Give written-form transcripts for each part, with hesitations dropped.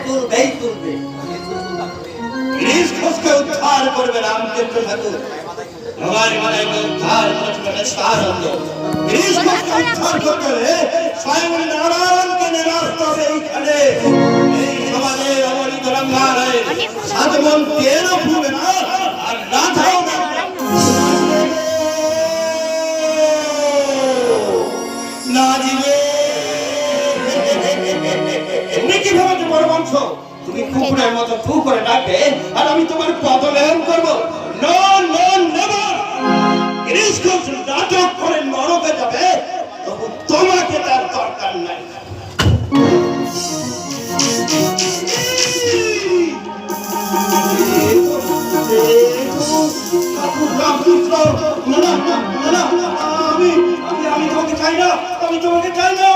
তুলবেই তুলবে। গিরিশ ঘোষকে উদ্ধার করবে রামচন্দ্র ঠাকুর। আমার মালাইকে উদ্ধার করবে সানন্দ। গিরিশ ঘোষকে উদ্ধার করতে হলে স্বয়ং নারায়ণকে নিরাস্ত হবে এইখানে। এই সমাজে অবনীত রঙ্গালয়ে সাধমন কেন ভুলবে না আর রাধাও না। না দিবে তুমি কি ভেবেছো বড় বংশ? তুমি কুকুরের মতো ফু করে ডাকবে আর আমি তোমার পদলেহন করবো? No no never. Girish Ghosh নাটক করে নরকে যাবে, তবু তোমাকে তার দরকার নাই। আমি তোমাকে চাই না, আমি তোমাকে চাই না।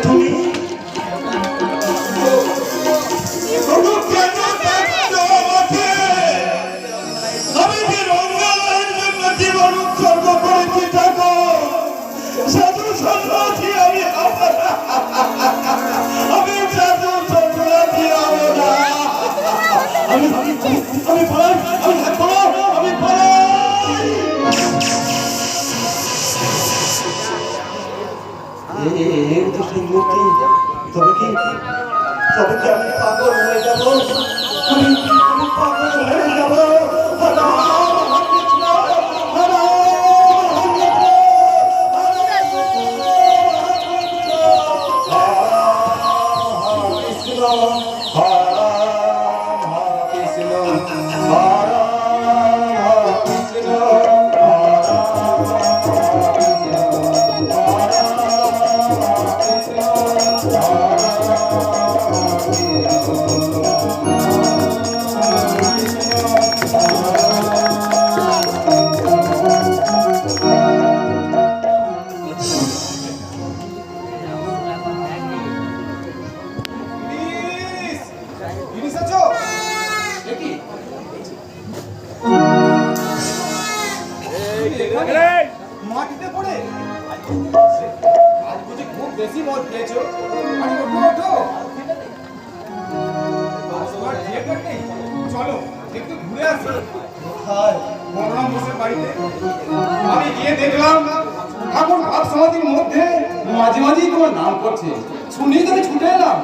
তুমি আমি যে রঙ্গালয়ের জন্য জীবন উৎসর্গ করেছি ঠাকুর, সাধু সন্ন্যাসী আমি আমি সাধু সন্ন্যাসী হব না। আমি পড়াই, আমি পড়াই। তবে কি আমি পাগল হয়ে যাব? আমি পাগল হয়ে যাব। মাটিতে পড়ে আজ বুঝি খুব বেশি মদ খেয়েছো। আরে ওঠো ওঠো, তোমার থিয়েটার নেই? চলো একটু ঘুরে আসি। বলরাম বসের বাড়িতে আমি গিয়ে দেখলাম ঠাকুর ভাব সমাধির মধ্যে মাঝে মাঝেই তোমার নাম করছে। শুনেই তো আমি ছুটে এলাম।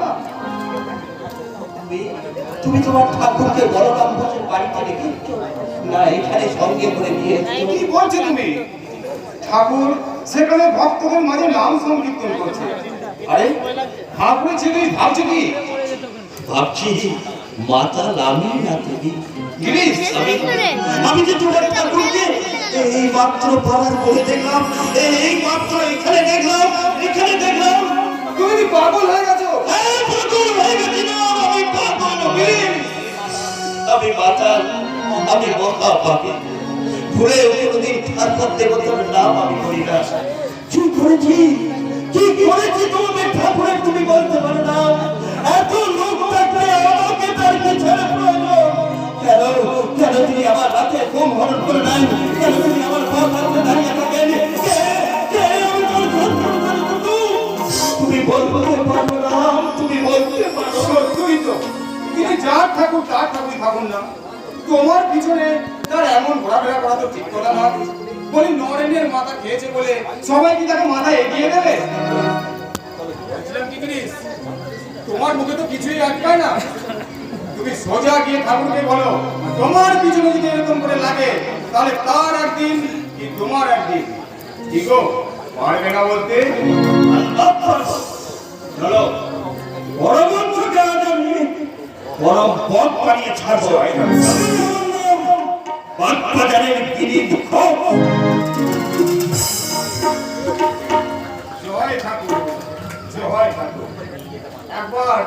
তুমি তোমার ঠাকুরকে বলরাম বসের বাড়িতে রেখেছো না এখানে সঙ্গে করে নিয়ে? কি বলছো তুমি? ঠাকুর সেখানে ভক্তদের মাঝে নাম সংকীর্তন করছে। আরে ঠাকুরের ছেলে ভাবছো কি? ভাবছি মাতা লামি না দেবী। গিরিশ, আমি যে তোমার ঠাকুরকে এই মাত্র পাড়ার করে দেখলাম, এই মাত্র এখানে দেখলাম। তুমি কি পাগল হয়ে গেছো? পাগল হয়ে গেছি না, আমি পাগল। আমি মাতাল, আমি মহা পাপী। ভুলেও কোনোদিন ঠাকুর দেবতার নাম আমি করি না। কি করেছি তোমাদের ঠাকুরের তুমি বলতে পারো না? এত লোক থাকলে আমাকে তার কি ছেড়ে প্রয়োজন? কেন তিনি আমার রাতে ঘুম হরণ করে নাই? কেন তিনি আমার পা থাকতে দাঁড়িয়ে থাকেন? তুমি বলতে পারো না, তুমি বলতে পারো। সত্যই তো, তিনি যার ঠাকুর তার ঠাকুরই থাকুন না। তোমার পিছনে তার এমন ঘোরাফেরা করা তো ঠিক কথা না। বলি নরেনের মাথা খেয়েছে বলে সবাই কি তাকে মাথা এগিয়ে দেবে? বলছিলাম কি গিরিশ, তোমার মুখে তো কিছুই আটকায় না। তুমি সোজা গিয়ে ঠাকুরকে বলো তোমার পিছনে যদি এরকম করে লাগে তাহলে তার একদিন কি তোমার একদিন। কি গো, পারবে না বলতে? চলো, বড় বংশকে আজ আমি বড় পথ বানিয়ে ছাড়বো। বাজারের গিরিশ ঘোষ। জয় ঠাকুর, জয় ঠাকুর। একবার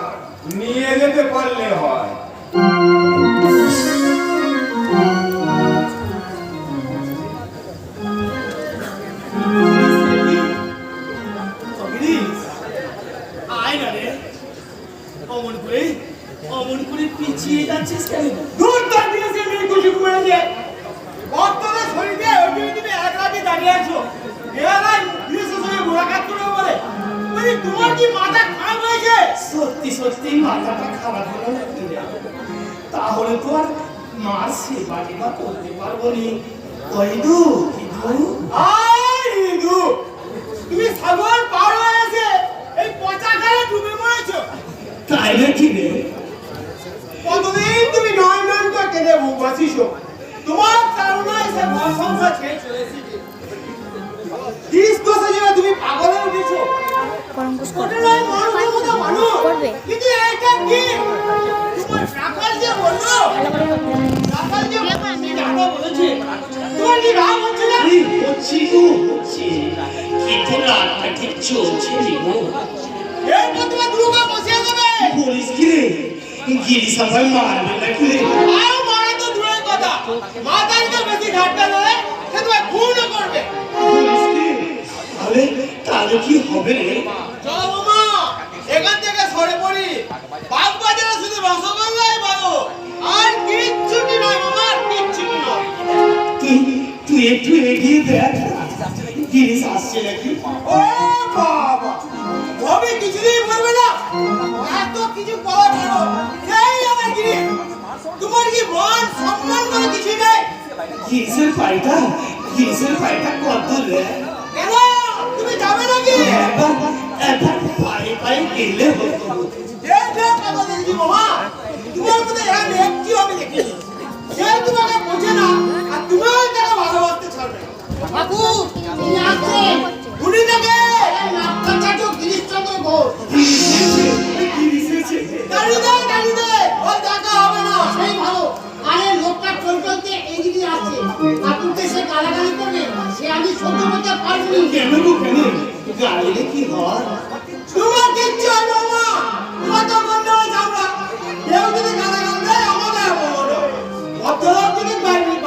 নিয়ে যেতে পারলে হয়। অমন করে পিছিয়ে যাচ্ছিস কেন? দূর তার দিকে সে মেয়ে খুশি করে দিয়ে বর্তমানে শরীরে ওই দিনে এক রাতে দাঁড়িয়ে আছো। তোমার কি মাথা খারাপ হয়েছে? সত্যি সত্যি মাথাটা খারাপ হলো নাকি রে? তাহলে তো আর মার সেবা টেবা করতে পারবো নি। ওই দু আয় ইঁদু, তুমি সাগর পার হয়ে এসে এই পচা খালে ডুবে মরেছো। তাই নাকি রে? কতদিন তুমি নয় নয় করে কেঁদে বুক বাঁচিছো। তোমার তাড়নায় সে ঘর সংসার ছেড়ে চলে এসেছে। 30 দোষে যেন তুমি পাগল হয়ে উঠেছো। ওটা নয় মানুষের মতো মানুষ, কিন্তু এটা কি? তোমার রাখাল যে বললো, রাখাল যে দাদা বলেছে, তোমার কি রাগ হচ্ছে না? হচ্ছি গো, হচ্ছি, কিন্তু রাতটা ঠিক চলছে রে গো। এরপর তোমার দুর্গা বসিয়ে দেবে। বলিস কি রে? গিরি সবাই মারবে নাকি রে? আর মারা তো দূরের কথা, মাথায় তো বেশি ঠাট্টা নয়, সে তোমায় খুনও করবে। বলিস কি? তাহলে কি হবে রে? চলো মামা, এখান থেকে সরে পড়ি। বাগবাজারে শুধু রসগোল্লাই পাবো, আর কিচ্ছু কি নয় মামা, কিচ্ছু কি নয়। তুই একটু এগিয়ে দেখ, গিরিশ আসছে নাকি? ও বাবা, তবে কিছুই বলবে না, এত কিছু পাওয়া ভালো, সেই আমার গিরি। তোমার কি মান সম্মান করে কিছু নেই? গিরিশের পায়টা কত রে? কেন তুমি যাবে নাকি? একবার পায়ে গেলে হতো। এই যে কথা দেখছি মামা, তোমার মধ্যে এর একটিও আমি দেখিনি। সে তোমাকে বোঝে না, আর তুমিও তাকে ভালোবাসতে ছাড়বে না। বাবু তিনি আসছেন। উনি তাকে নাট্যচাটক গিরিশচন্দ্র ঘোষ। দাঁড়িয়ে দে, ওই দেখা হবে না। সেই ভালো। আরে লোকটা চলতে এইদিকে আসছে। আপনাকে সে গালাগালি করবে, সে আমি সহ্য করতে পারবো না। কেন গো, কেন? গাড়িতে কি হয়? তোমার কিচ্ছু হবে না।